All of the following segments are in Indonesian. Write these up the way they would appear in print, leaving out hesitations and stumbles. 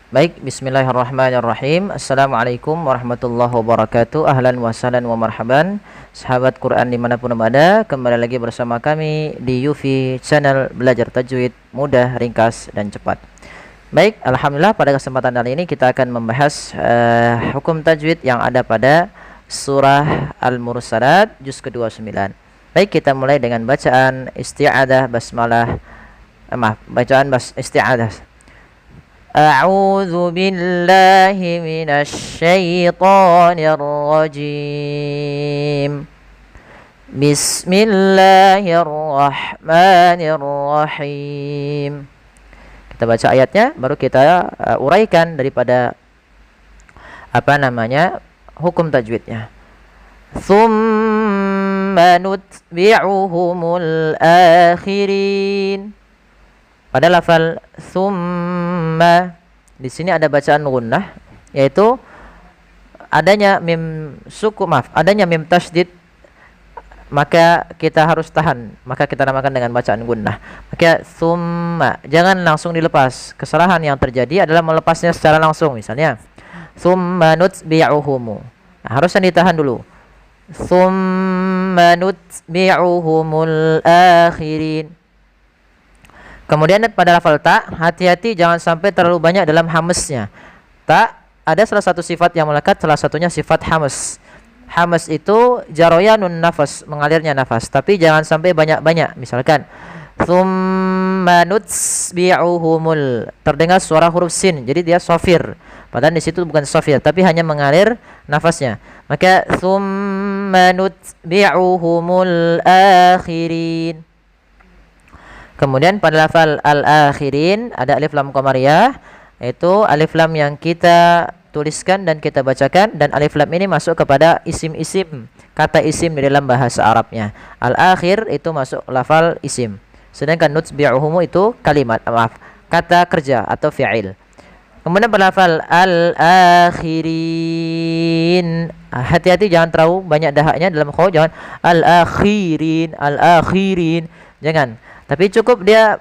Baik, bismillahirrahmanirrahim. Assalamualaikum warahmatullahi wabarakatuh. Ahlan wa sahlan wa marhaban. Sahabat Quran dimanapun berada, kembali lagi bersama kami di Yufi Channel Belajar Tajwid Mudah, Ringkas, dan Cepat. Baik, alhamdulillah pada kesempatan kali ini kita akan membahas hukum tajwid yang ada pada surah Al-Mursalat juz ke-29. Baik, kita mulai dengan bacaan isti'adah basmalah. Bacaan isti'adah. أعوذ بالله من الشيطان الرجيم بسم الله الرحمن الرحيم. Kita baca ayatnya, baru kita uraikan daripada hukum tajwidnya. Thumma nutbi'uhumul akhirin. Pada lafal thumma di sini ada bacaan gunnah, yaitu adanya mim tasydid, maka kita harus tahan, maka kita namakan dengan bacaan gunnah. Maka thumma jangan langsung dilepas. Kesalahan yang terjadi adalah melepasnya secara langsung. Misalnya thumma nutbi'uhum, harusnya ditahan dulu. Thumma nutbi'uhumul akhirin. Kemudian pada lafal ta, hati-hati jangan sampai terlalu banyak dalam hamesnya. Ta ada salah satu sifat yang melekat, salah satunya sifat hames. Hames itu jaroyanun nafas, mengalirnya nafas, tapi jangan sampai banyak-banyak. Misalkan thumma nutsbi'uhumul, terdengar suara huruf sin, jadi dia sofir. Padahal di situ bukan sofir, tapi hanya mengalir nafasnya. Maka thumma nutsbi'uhumul akhirin. Kemudian pada lafal al-akhirin ada alif lam qamariyah, yaitu alif lam yang kita tuliskan dan kita bacakan, dan alif lam ini masuk kepada isim-isim, kata isim di dalam bahasa Arabnya. Al-akhir itu masuk lafal isim, sedangkan nutbi'uhum itu kata kerja atau fi'il. Kemudian pada lafal al-akhirin, hati-hati jangan terlalu banyak dahaknya dalam khaw, jangan al-akhirin, jangan. Tapi cukup dia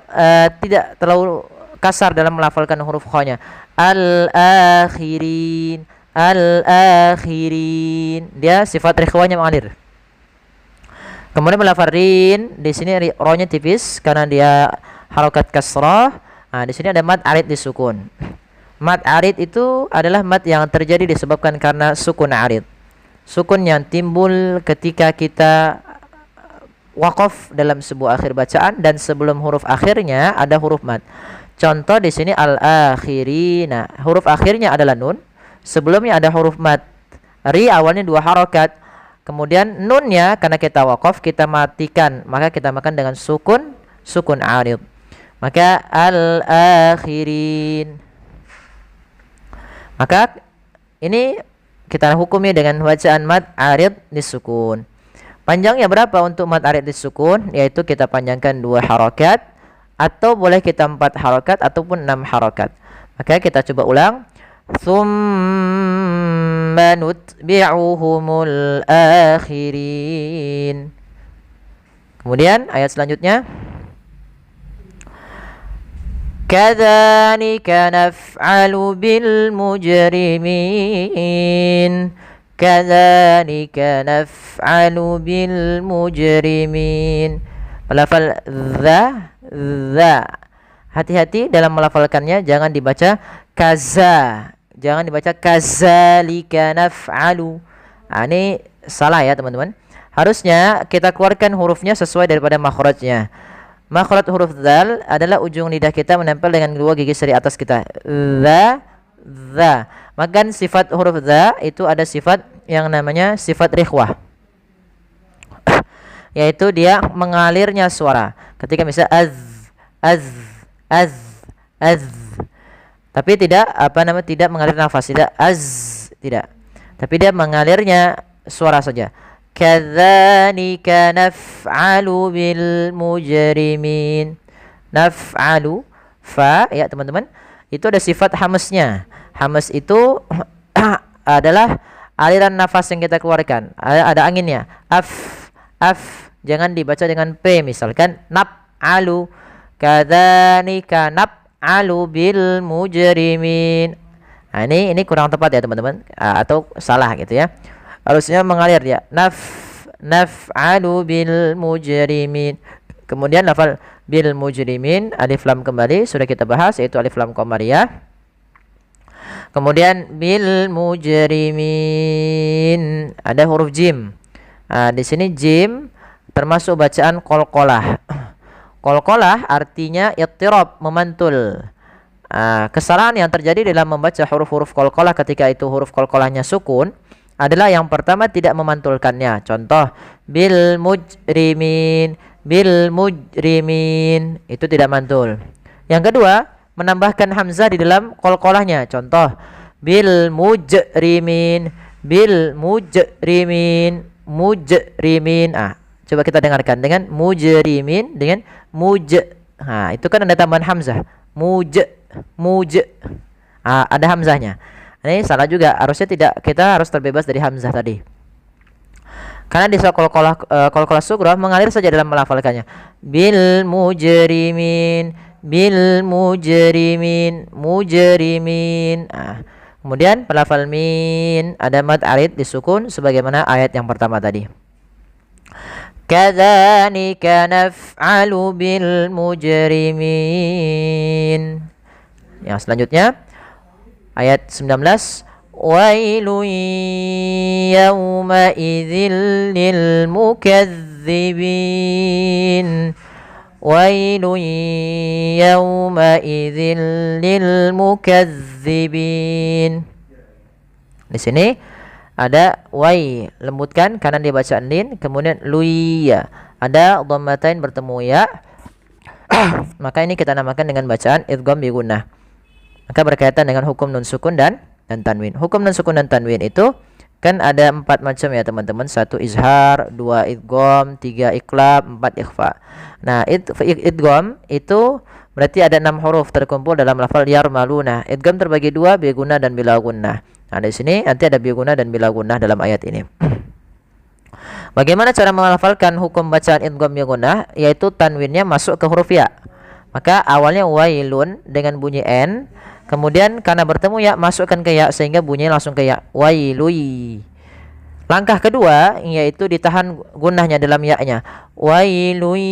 tidak terlalu kasar dalam melafalkan huruf kha-nya. Al-akhirin, al-akhirin. Dia sifat rikhwanya mengalir. Kemudian melafal rin, di sini ro-nya tipis karena dia harokat kasrah. Nah, di sini ada mad arid disukun. Mad arid itu adalah mad yang terjadi disebabkan karena sukun arid. Sukun yang timbul ketika kita waqaf dalam sebuah akhir bacaan dan sebelum huruf akhirnya ada huruf mad. Contoh di sini al-akhirina, huruf akhirnya adalah nun, sebelumnya ada huruf mad. Ri awalnya 2 harokat, kemudian nunnya karena kita waqaf kita matikan, maka kita makan dengan sukun arid. Maka al-akhirin. Maka ini kita hukumi dengan bacaan mad arid disukun. Panjangnya berapa untuk mad arid disukun? Yaitu kita panjangkan 2 harokat, atau boleh kita 4 harokat ataupun 6 harokat. Maka kita coba ulang. Thumma nutbi'uhumul akhirin. Kemudian ayat selanjutnya. Kadzalika naf'alu bil mujrimin. Kadzalika naf'alu bil mujrimin. Melafal za. Hati-hati dalam melafalkannya, jangan dibaca kaza, jangan dibaca kadzalika naf'alu. Ini salah ya teman-teman. Harusnya kita keluarkan hurufnya sesuai daripada makhrajnya. Makhraj huruf dzal adalah ujung lidah kita menempel dengan 2 gigi seri atas kita. Za. Maka sifat huruf za itu ada sifat yang namanya sifat rikhwah, yaitu dia mengalirnya suara. Ketika misalnya az, tapi tidak tidak mengalir nafas, tidak tidak. Tapi dia mengalirnya suara saja. Kadzalika naf'alu bil mujrimin. Naf'alu fa ya teman-teman, itu ada sifat hamesnya. Hames itu adalah aliran nafas yang kita keluarkan, ada anginnya. Af, jangan dibaca dengan p. Misalkan naf'alu, kadzalika naf'alu bil mujrimin. Nah, ini kurang tepat ya teman-teman, atau salah gitu ya. Harusnya mengalir ya. Naf'alu bil mujrimin. Kemudian lafal bil mujrimin, alif lam kembali sudah kita bahas, yaitu alif lam qamariyah. Kemudian bil mujrimin ada huruf jim. Di sini jim termasuk bacaan qalqalah. Qalqalah artinya ittirab, memantul. Kesalahan yang terjadi dalam membaca huruf-huruf qalqalah ketika itu huruf qalqalahnya sukun adalah yang pertama tidak memantulkannya. Contoh bil mujrimin, bil mujrimin itu tidak mantul. Yang kedua, menambahkan hamzah di dalam qalqalahnya. Contoh bil mujrimin, bil mujrimin, mujrimin. Coba kita dengarkan dengan mujrimin dengan itu kan ada tambahan hamzah. Ada hamzahnya. Ini salah juga. Harusnya tidak, kita harus terbebas dari hamzah tadi. Karena di qalqalah sughra mengalir saja dalam melafalkannya. Bil mujrimin, bil mujrimin, mujrimin. Kemudian pelafal min ada mad arid disukun sebagaimana ayat yang pertama tadi. Kadzalika naf'alu bil mujrimin. Yang selanjutnya ayat 19, wailun yawma idzil lil mukazzibin. Wailun yawma idzil lil mukazzibin. Di sini ada wai, lembutkan kanan dia bacaan lin, kemudian luiya ada dhammatain bertemu ya. Maka ini kita namakan dengan bacaan idgham bi gunnah. Maka berkaitan dengan hukum nun sukun dan tanwin. Hukum nun sukun dan tanwin itu kan ada 4 macam ya teman-teman. 1 izhar, 2 idgham, 3 iqlab, 4 ikhfa. Nah, idgham itu berarti ada 6 huruf terkumpul dalam lafal yarmaluna. Idgham terbagi 2, bi gunnah dan bila gunnah. Nah, di sini nanti ada bi gunnah dan bila gunnah dalam ayat ini. Bagaimana cara melafalkan hukum bacaan idgham bi gunnah? Yaitu tanwinnya masuk ke huruf ya. Maka awalnya wailun dengan bunyi n, kemudian karena bertemu ya masukkan ke ya sehingga bunyinya langsung ke ya. Wailui. Langkah kedua yaitu ditahan gunnahnya dalam ya-nya. Wailui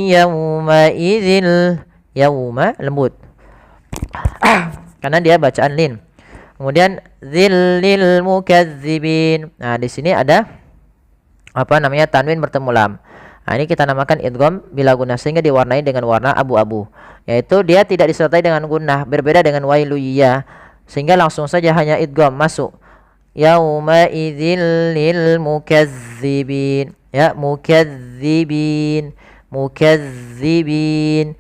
yauma idzil. Yauma lembut. Karena dia bacaan lin. Kemudian dzillil mukazzibin. Nah, di sini ada tanwin bertemu lam. Nah, ini kita namakan idgham bila gunnah sehingga diwarnai dengan warna abu-abu. Yaitu dia tidak disertai dengan gunnah, berbeda dengan wailuyya sehingga langsung saja hanya idgham masuk. Yauma idzil lil mukazzibin. Ya, mukazzibin, mukazzibin.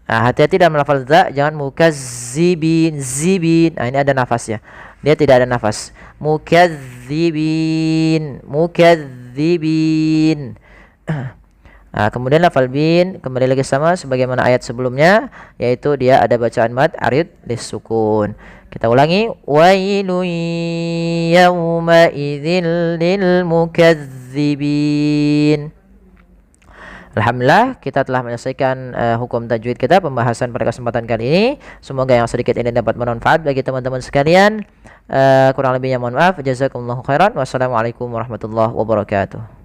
Hati-hati dalam lafaz za, jangan mukazzibin, zibin. Ini ada nafasnya. Dia tidak ada nafas. Mukazzibin, mukazzibin. Kemudian lafal bin kembali lagi sama sebagaimana ayat sebelumnya, yaitu dia ada bacaan mad arid lisukun. Kita ulangi, wailun yawma idzil lil mukazzibin. Alhamdulillah kita telah menyelesaikan hukum tajwid kita, pembahasan pada kesempatan kali ini. Semoga yang sedikit ini dapat bermanfaat bagi teman-teman sekalian. Kurang lebihnya mohon maaf. Jazakumullahu khairan. Wassalamualaikum warahmatullahi wabarakatuh.